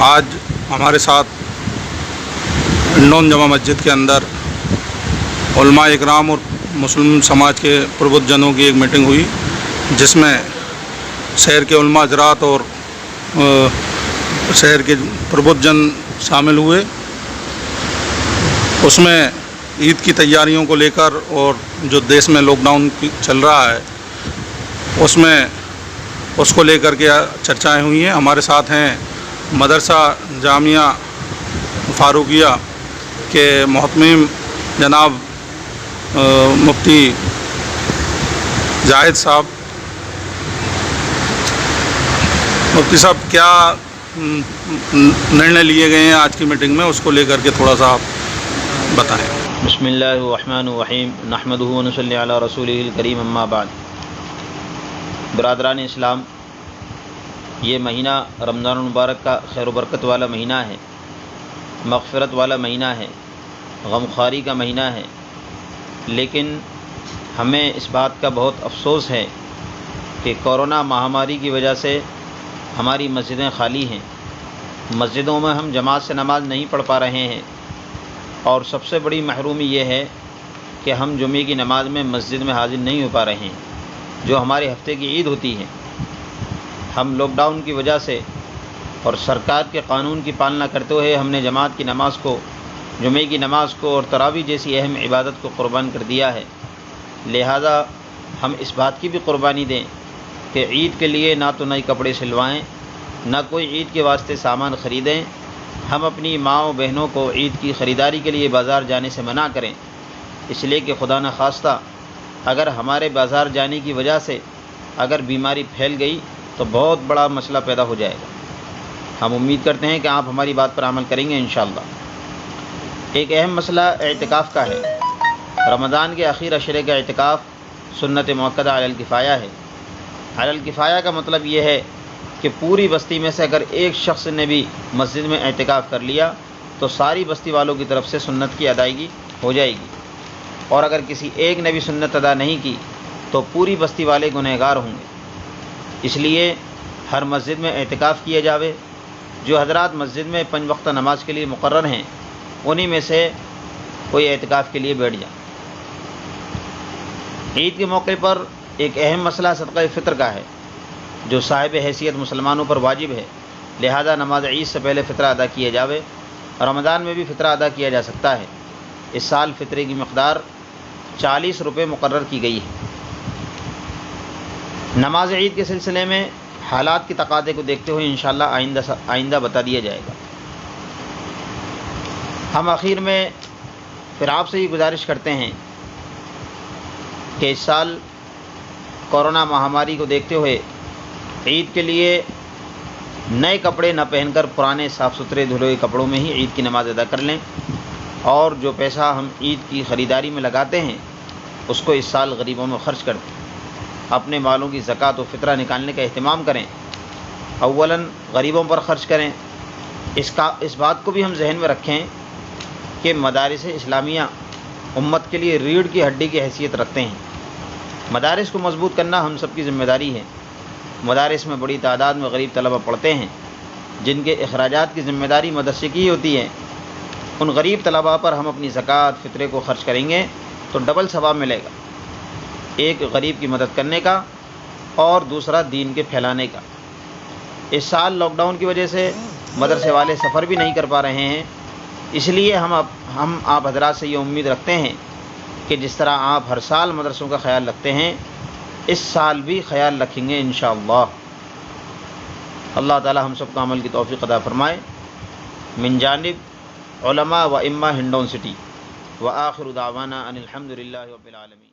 آج ہمارے ساتھ ہنڈون جامع مسجد کے اندر علماء اکرام اور مسلم سماج کے پربت جنوں کی ایک میٹنگ ہوئی، جس میں شہر کے علماء حضرات اور شہر کے پربت جن شامل ہوئے۔ اس میں عید کی تیاریوں کو لے کر اور جو دیش میں لاک ڈاؤن چل رہا ہے اس کو لے کر کے چرچائیں ہوئی ہیں۔ ہمارے ساتھ ہیں مدرسہ جامعہ فاروقیہ کے محتمم جناب مفتی زاہد صاحب۔ مفتی صاحب، کیا نرنے لیے گئے ہیں آج کی میٹنگ میں، اس کو لے کر کے تھوڑا سا آپ بتائیں۔ بسم اللہ الرحمن الرحیم، نحمدہ و نصلی علی رسولہ الکریم، اما بعد۔ برادران اسلام، یہ مہینہ رمضان المبارک کا خیر و برکت والا مہینہ ہے، مغفرت والا مہینہ ہے، غمخواری کا مہینہ ہے، لیکن ہمیں اس بات کا بہت افسوس ہے کہ کورونا مہاماری کی وجہ سے ہماری مسجدیں خالی ہیں، مسجدوں میں ہم جماعت سے نماز نہیں پڑھ پا رہے ہیں، اور سب سے بڑی محرومی یہ ہے کہ ہم جمعے کی نماز میں مسجد میں حاضر نہیں ہو پا رہے ہیں، جو ہمارے ہفتے کی عید ہوتی ہے۔ ہم لاک ڈاؤن کی وجہ سے اور سرکار کے قانون کی پالنا کرتے ہوئے ہم نے جماعت کی نماز کو، جمعے کی نماز کو اور تراویح جیسی اہم عبادت کو قربان کر دیا ہے۔ لہذا ہم اس بات کی بھی قربانی دیں کہ عید کے لیے نہ تو نئے کپڑے سلوائیں، نہ کوئی عید کے واسطے سامان خریدیں۔ ہم اپنی ماؤں بہنوں کو عید کی خریداری کے لیے بازار جانے سے منع کریں، اس لیے کہ خدا نخواستہ اگر ہمارے بازار جانے کی وجہ سے اگر بیماری پھیل گئی تو بہت بڑا مسئلہ پیدا ہو جائے گا۔ ہم امید کرتے ہیں کہ آپ ہماری بات پر عمل کریں گے انشاءاللہ۔ ایک اہم مسئلہ اعتکاف کا ہے۔ رمضان کے آخر عشرے کا اعتکاف سنت مؤکدہ علی الکفایہ ہے۔ علی الکفایہ کا مطلب یہ ہے کہ پوری بستی میں سے اگر ایک شخص نے بھی مسجد میں اعتکاف کر لیا تو ساری بستی والوں کی طرف سے سنت کی ادائیگی ہو جائے گی، اور اگر کسی ایک نے بھی سنت ادا نہیں کی تو پوری بستی والے گنہگار ہوں گے۔ اس لیے ہر مسجد میں اعتکاف کیا جاوے۔ جو حضرات مسجد میں 5 وقت نماز کے لیے مقرر ہیں، انہی میں سے کوئی اعتکاف کے لیے بیٹھ جائے۔ عید کے موقع پر ایک اہم مسئلہ صدقہ فطر کا ہے، جو صاحب حیثیت مسلمانوں پر واجب ہے، لہذا نماز عید سے پہلے فطرہ ادا کیا جاوے۔ رمضان میں بھی فطرہ ادا کیا جا سکتا ہے۔ اس سال فطرے کی مقدار 40 روپے مقرر کی گئی ہے۔ نماز عید کے سلسلے میں حالات کی تقاضے کو دیکھتے ہوئے انشاءاللہ آئندہ بتا دیا جائے گا۔ ہم آخر میں پھر آپ سے یہ گزارش کرتے ہیں کہ اس سال کورونا مہاماری کو دیکھتے ہوئے عید کے لیے نئے کپڑے نہ پہن کر پرانے صاف ستھرے دھلے ہوئے کپڑوں میں ہی عید کی نماز ادا کر لیں، اور جو پیسہ ہم عید کی خریداری میں لگاتے ہیں اس کو اس سال غریبوں میں خرچ کر دیں۔ اپنے مالوں کی زکوٰۃ و فطرہ نکالنے کا اہتمام کریں، اولاً غریبوں پر خرچ کریں۔ اس بات کو بھی ہم ذہن میں رکھیں کہ مدارس اسلامیہ امت کے لیے ریڑھ کی ہڈی کی حیثیت رکھتے ہیں۔ مدارس کو مضبوط کرنا ہم سب کی ذمہ داری ہے۔ مدارس میں بڑی تعداد میں غریب طلبہ پڑھتے ہیں، جن کے اخراجات کی ذمہ داری مدرسے کی ہی ہوتی ہے۔ ان غریب طلبہ پر ہم اپنی زکوٰۃ فطرے کو خرچ کریں گے تو ڈبل ثواب ملے گا، ایک غریب کی مدد کرنے کا اور دوسرا دین کے پھیلانے کا۔ اس سال لاک ڈاؤن کی وجہ سے مدرسے والے سفر بھی نہیں کر پا رہے ہیں، اس لیے ہم آپ حضرات سے یہ امید رکھتے ہیں کہ جس طرح آپ ہر سال مدرسوں کا خیال رکھتے ہیں، اس سال بھی خیال رکھیں گے انشاءاللہ۔ اللہ تعالی ہم سب کو عمل کی توفیق عطا فرمائے۔ من جانب علماء و ائمہ ہنڈون سٹی، وآخر دعوانا ان الحمد للہ رب العالمین۔